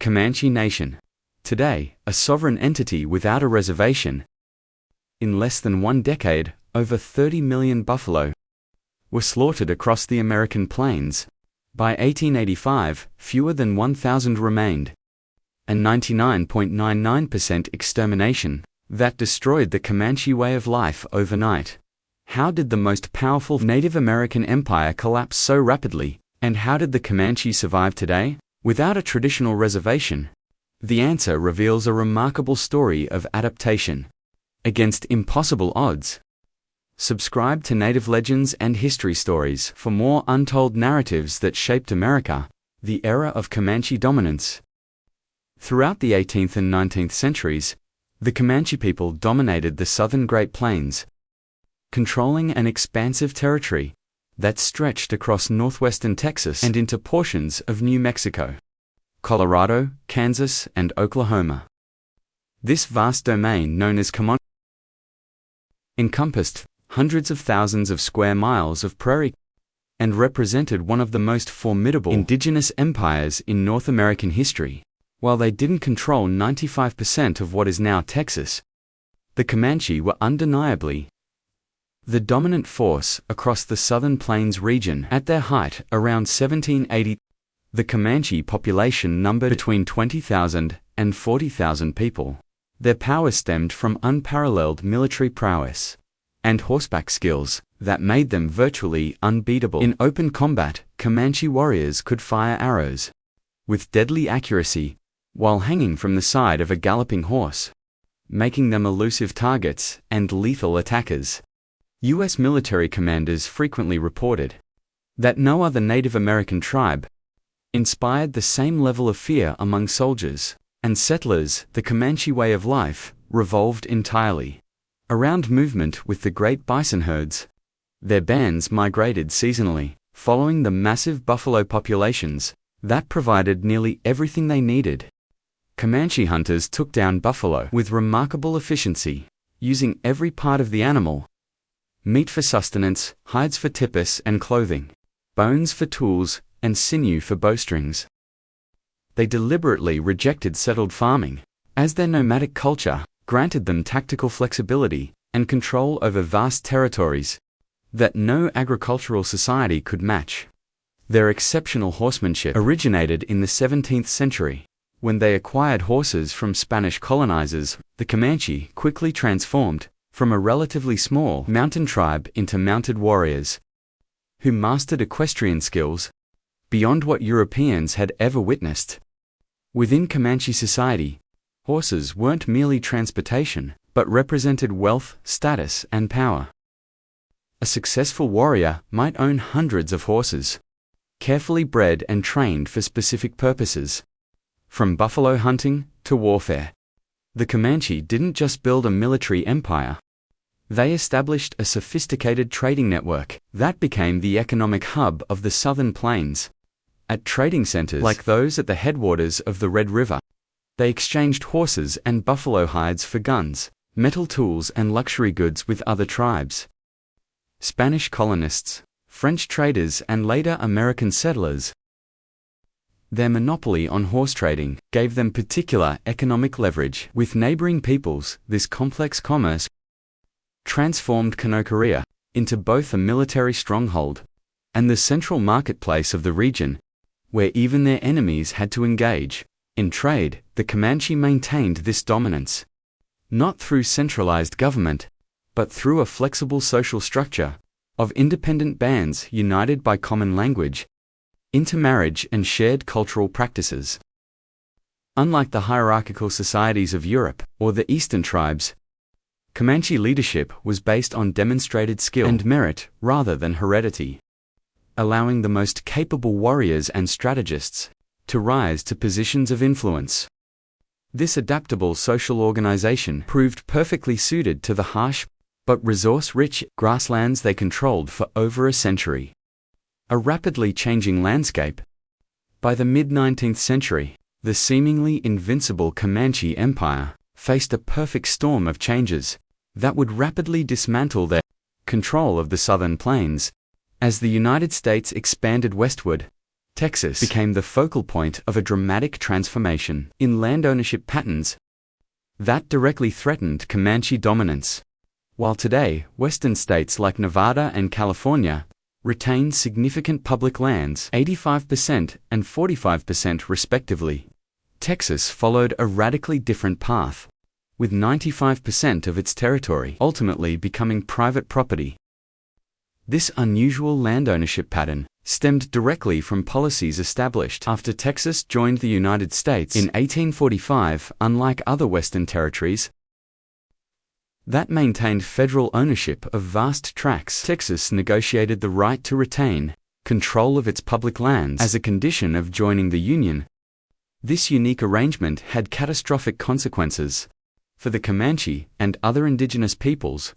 Comanche Nation. Today, a sovereign entity without a reservation. In less than 1 decade, over 30 million buffalo were slaughtered across the American plains. By 1885, fewer than 1,000 remained. A 99.99% extermination that destroyed the Comanche way of life overnight. How did the most powerful Native American empire collapse so rapidly, and how did the Comanche survive today, without a traditional reservation? The answer reveals a remarkable story of adaptation against impossible odds. Subscribe to Native Legends and History Stories for more untold narratives that shaped America, the era of Comanche dominance. Throughout the 18th and 19th centuries, the Comanche people dominated the southern Great Plains, controlling an expansive territory that stretched across northwestern Texas and into portions of New Mexico, Colorado, Kansas, and Oklahoma. This vast domain, known as Comanche, encompassed hundreds of thousands of square miles of prairie and represented one of the most formidable indigenous empires in North American history. While they didn't control 95% of what is now Texas, the Comanche were undeniably the dominant force across the Southern Plains region. At their height, around 1780, the Comanche population numbered between 20,000 and 40,000 people. Their power stemmed from unparalleled military prowess and horseback skills that made them virtually unbeatable. In open combat, Comanche warriors could fire arrows with deadly accuracy while hanging from the side of a galloping horse, making them elusive targets and lethal attackers. U.S. military commanders frequently reported that no other Native American tribe inspired the same level of fear among soldiers and settlers. The Comanche way of life revolved entirely around movement with the great bison herds. Their bands migrated seasonally, following the massive buffalo populations that provided nearly everything they needed. Comanche hunters took down buffalo with remarkable efficiency, using every part of the animal: meat for sustenance, hides for tippis and clothing, bones for tools, and sinew for bowstrings. They deliberately rejected settled farming, as their nomadic culture granted them tactical flexibility and control over vast territories that no agricultural society could match. Their exceptional horsemanship originated in the 17th century, when they acquired horses from Spanish colonizers. The Comanche quickly transformed from a relatively small mountain tribe into mounted warriors who mastered equestrian skills beyond what Europeans had ever witnessed. Within Comanche society, horses weren't merely transportation, but represented wealth, status, and power. A successful warrior might own hundreds of horses, carefully bred and trained for specific purposes, from buffalo hunting to warfare. The Comanche didn't just build a military empire. They established a sophisticated trading network that became the economic hub of the Southern Plains. At trading centers like those at the headwaters of the Red River, they exchanged horses and buffalo hides for guns, metal tools, and luxury goods with other tribes. Spanish colonists, French traders, and later American settlers, their monopoly on horse trading gave them particular economic leverage with neighboring peoples. This complex commerce transformed Conocorea into both a military stronghold and the central marketplace of the region, where even their enemies had to engage. In trade, the Comanche maintained this dominance, not through centralized government, but through a flexible social structure of independent bands united by common language, intermarriage, and shared cultural practices. Unlike the hierarchical societies of Europe or the Eastern tribes, Comanche leadership was based on demonstrated skill and merit rather than heredity, allowing the most capable warriors and strategists to rise to positions of influence. This adaptable social organization proved perfectly suited to the harsh but resource-rich grasslands they controlled for over a century. A rapidly changing landscape. By the mid-19th century, the seemingly invincible Comanche Empire faced a perfect storm of changes that would rapidly dismantle their control of the Southern Plains. As the United States expanded westward, Texas became the focal point of a dramatic transformation in land ownership patterns that directly threatened Comanche dominance. While today, western states like Nevada and California retain significant public lands, 85% and 45% respectively, Texas followed a radically different path, with 95% of its territory ultimately becoming private property. This unusual land ownership pattern stemmed directly from policies established after Texas joined the United States in 1845. Unlike other western territories that maintained federal ownership of vast tracts, Texas negotiated the right to retain control of its public lands as a condition of joining the Union. This unique arrangement had catastrophic consequences for the Comanche and other indigenous peoples.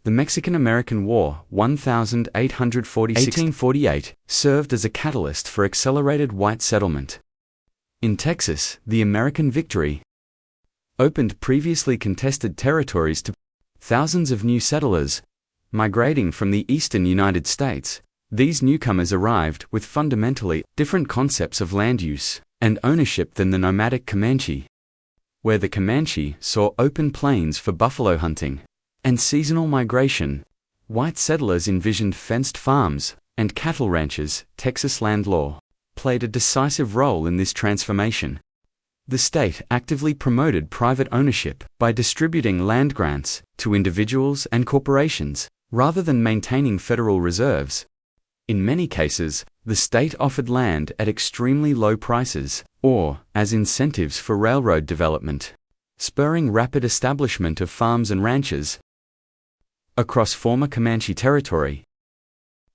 The Mexican-American War, 1846–1848, served as a catalyst for accelerated white settlement. In Texas, the American victory opened previously contested territories to thousands of new settlers migrating from the eastern United States. These newcomers arrived with fundamentally different concepts of land use and ownership than the nomadic Comanche. Where the Comanche saw open plains for buffalo hunting and seasonal migration, white settlers envisioned fenced farms and cattle ranches. Texas land law played a decisive role in this transformation. The state actively promoted private ownership by distributing land grants to individuals and corporations, rather than maintaining federal reserves. In many cases, the state offered land at extremely low prices, or as incentives for railroad development, spurring rapid establishment of farms and ranches across former Comanche territory.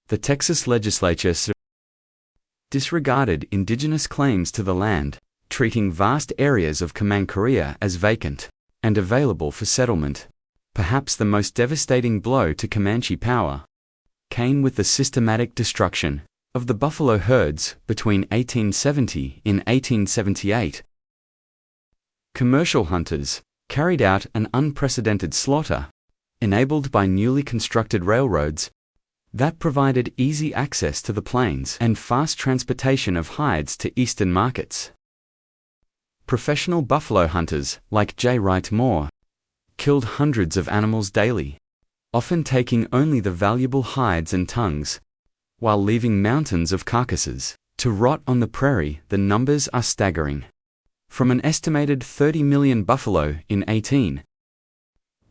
The Texas legislature disregarded indigenous claims to the land, treating vast areas of Comancheria as vacant and available for settlement. Perhaps the most devastating blow to Comanche power came with the systematic destruction of the buffalo herds between 1870 and 1878. Commercial hunters carried out an unprecedented slaughter, enabled by newly constructed railroads that provided easy access to the plains and fast transportation of hides to eastern markets. Professional buffalo hunters, like J. Wright Moore, killed hundreds of animals daily, often taking only the valuable hides and tongues, while leaving mountains of carcasses to rot on the prairie. The numbers are staggering. From an estimated 30 million buffalo in 18,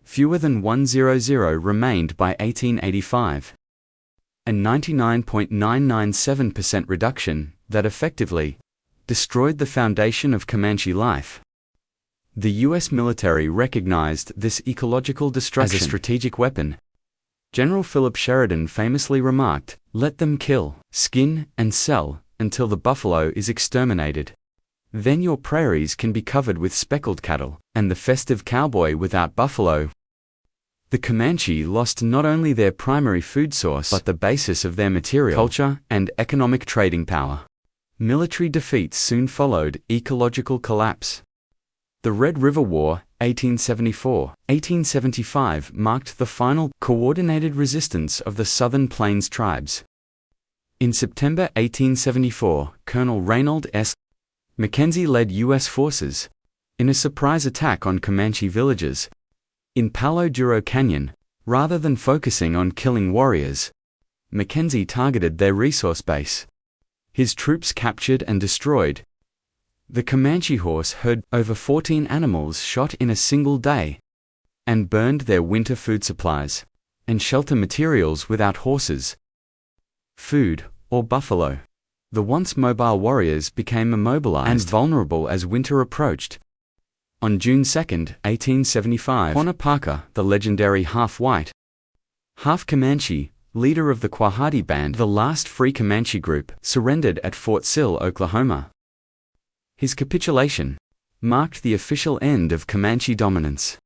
fewer than 100 remained by 1885. A 99.997% reduction that effectively destroyed the foundation of Comanche life. The U.S. military recognized this ecological destruction as a strategic weapon. General Philip Sheridan famously remarked, "Let them kill, skin, and sell until the buffalo is exterminated. Then your prairies can be covered with speckled cattle, and the festive cowboy without buffalo." The Comanche lost not only their primary food source but the basis of their material, culture, and economic trading power. Military defeats soon followed, ecological collapse. The Red River War, 1874–1875, marked the final coordinated resistance of the Southern Plains tribes. In September 1874, Colonel Reynold S. Mackenzie led U.S. forces in a surprise attack on Comanche villages in Palo Duro Canyon. Rather than focusing on killing warriors, Mackenzie targeted their resource base. His troops captured and destroyed the Comanche horse herd, over 14 animals shot in a single day, and burned their winter food supplies and shelter materials without horses, food, or buffalo. The once mobile warriors became immobilized and vulnerable as winter approached. On June 2, 1875, Quanah Parker, the legendary half-white, half-Comanche leader of the Quahati Band, the last free Comanche group, surrendered at Fort Sill, Oklahoma. His capitulation marked the official end of Comanche dominance.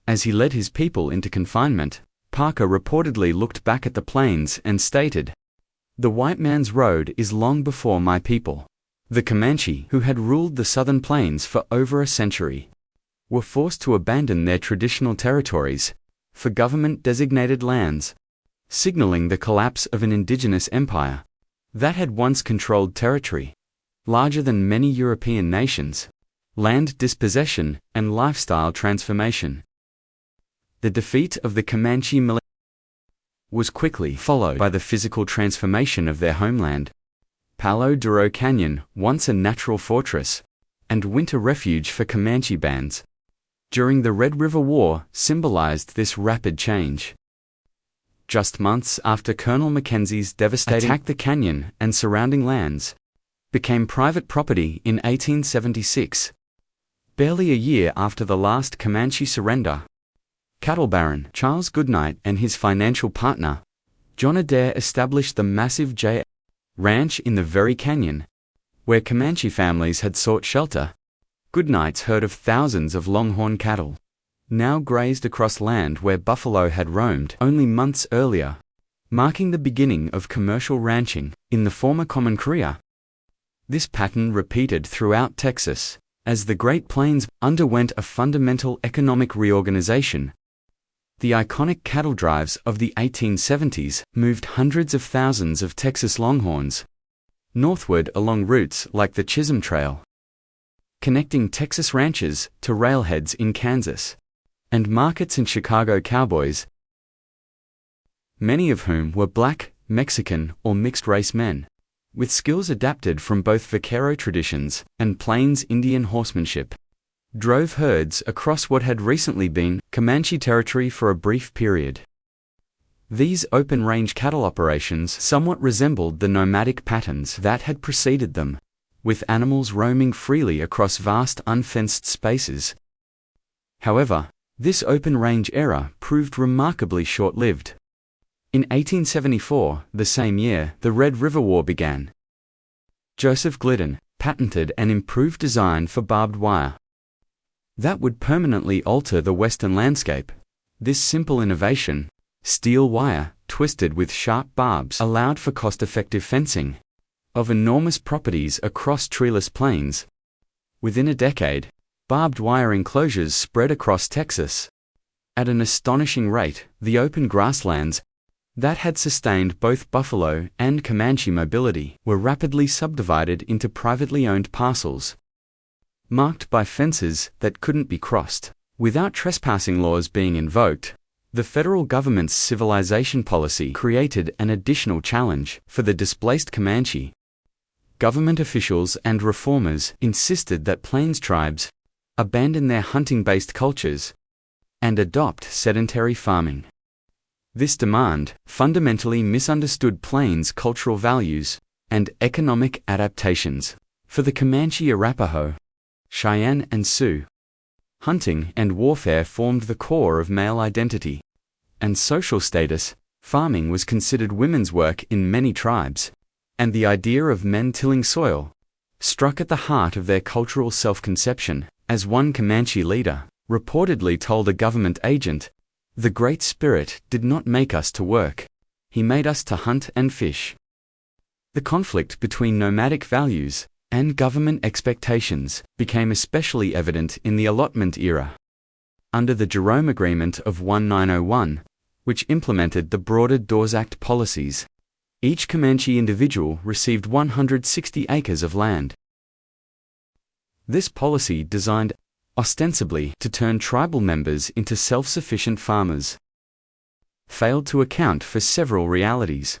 As he led his people into confinement, Parker reportedly looked back at the plains and stated, "The white man's road is long before my people." The Comanche, who had ruled the southern plains for over a century, were forced to abandon their traditional territories for government-designated lands, signaling the collapse of an indigenous empire. that had once controlled territory larger than many European nations, land dispossession, and lifestyle transformation. The defeat of the Comanche military was quickly followed by the physical transformation of their homeland. Palo Duro Canyon, once a natural fortress and winter refuge for Comanche bands, during the Red River War symbolized this rapid change. Just months after Colonel Mackenzie's devastating attack, the canyon and surrounding lands became private property in 1876. Barely a year after the last Comanche surrender, cattle baron Charles Goodnight and his financial partner, John Adair, established the massive J. Ranch in the very canyon, where Comanche families had sought shelter. Goodnight's herd of thousands of longhorn cattle now grazed across land where buffalo had roamed only months earlier, marking the beginning of commercial ranching in the former Common Cree. This pattern repeated throughout Texas as the Great Plains underwent a fundamental economic reorganization. The iconic cattle drives of the 1870s moved hundreds of thousands of Texas longhorns northward along routes like the Chisholm Trail, connecting Texas ranches to railheads in Kansas and markets in Chicago. Cowboys, many of whom were black, Mexican, or mixed-race men, with skills adapted from both vaquero traditions and Plains Indian horsemanship, drove herds across what had recently been Comanche territory for a brief period. These open-range cattle operations somewhat resembled the nomadic patterns that had preceded them, with animals roaming freely across vast unfenced spaces. However, this open-range era proved remarkably short-lived. In 1874, the same year, the Red River War began. Joseph Glidden patented an improved design for barbed wire that would permanently alter the western landscape. This simple innovation, steel wire twisted with sharp barbs, allowed for cost-effective fencing of enormous properties across treeless plains. Within a decade, barbed wire enclosures spread across Texas. At an astonishing rate, the open grasslands that had sustained both buffalo and Comanche mobility were rapidly subdivided into privately owned parcels, marked by fences that couldn't be crossed. Without trespassing laws being invoked, the federal government's civilization policy created an additional challenge for the displaced Comanche. Government officials and reformers insisted that Plains tribes abandon their hunting-based cultures and adopt sedentary farming. This demand fundamentally misunderstood Plains' cultural values and economic adaptations. For the Comanche, Arapaho, Cheyenne, and Sioux, hunting and warfare formed the core of male identity and social status. Farming was considered women's work in many tribes, and the idea of men tilling soil struck at the heart of their cultural self-conception. As one Comanche leader reportedly told a government agent, "The Great Spirit did not make us to work. He made us to hunt and fish." The conflict between nomadic values and government expectations became especially evident in the allotment era. Under the Jerome Agreement of 1901, which implemented the broader Dawes Act policies, each Comanche individual received 160 acres of land. This policy, designed ostensibly to turn tribal members into self-sufficient farmers, failed to account for several realities.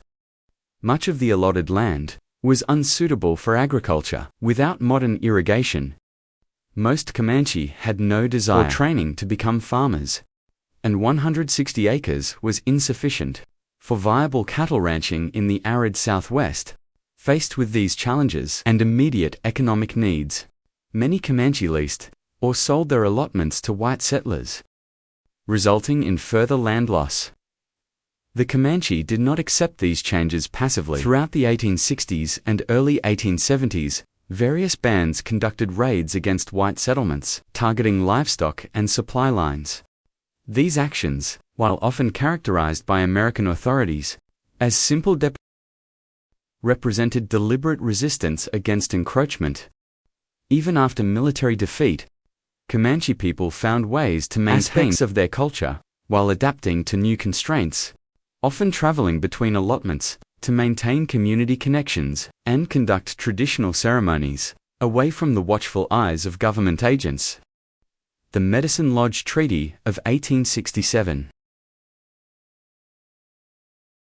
Much of the allotted land was unsuitable for agriculture. Without modern irrigation, most Comanche had no desire or training to become farmers, and 160 acres was insufficient for viable cattle ranching in the arid Southwest. Faced with these challenges and immediate economic needs, many Comanche leased or sold their allotments to white settlers, resulting in further land loss. The Comanche did not accept these changes passively. Throughout the 1860s and early 1870s, various bands conducted raids against white settlements, targeting livestock and supply lines. These actions, while often characterized by American authorities as simple represented deliberate resistance against encroachment. Even after military defeat, Comanche people found ways to maintain aspects of their culture while adapting to new constraints, often traveling between allotments to maintain community connections and conduct traditional ceremonies, away from the watchful eyes of government agents. The Medicine Lodge Treaty of 1867.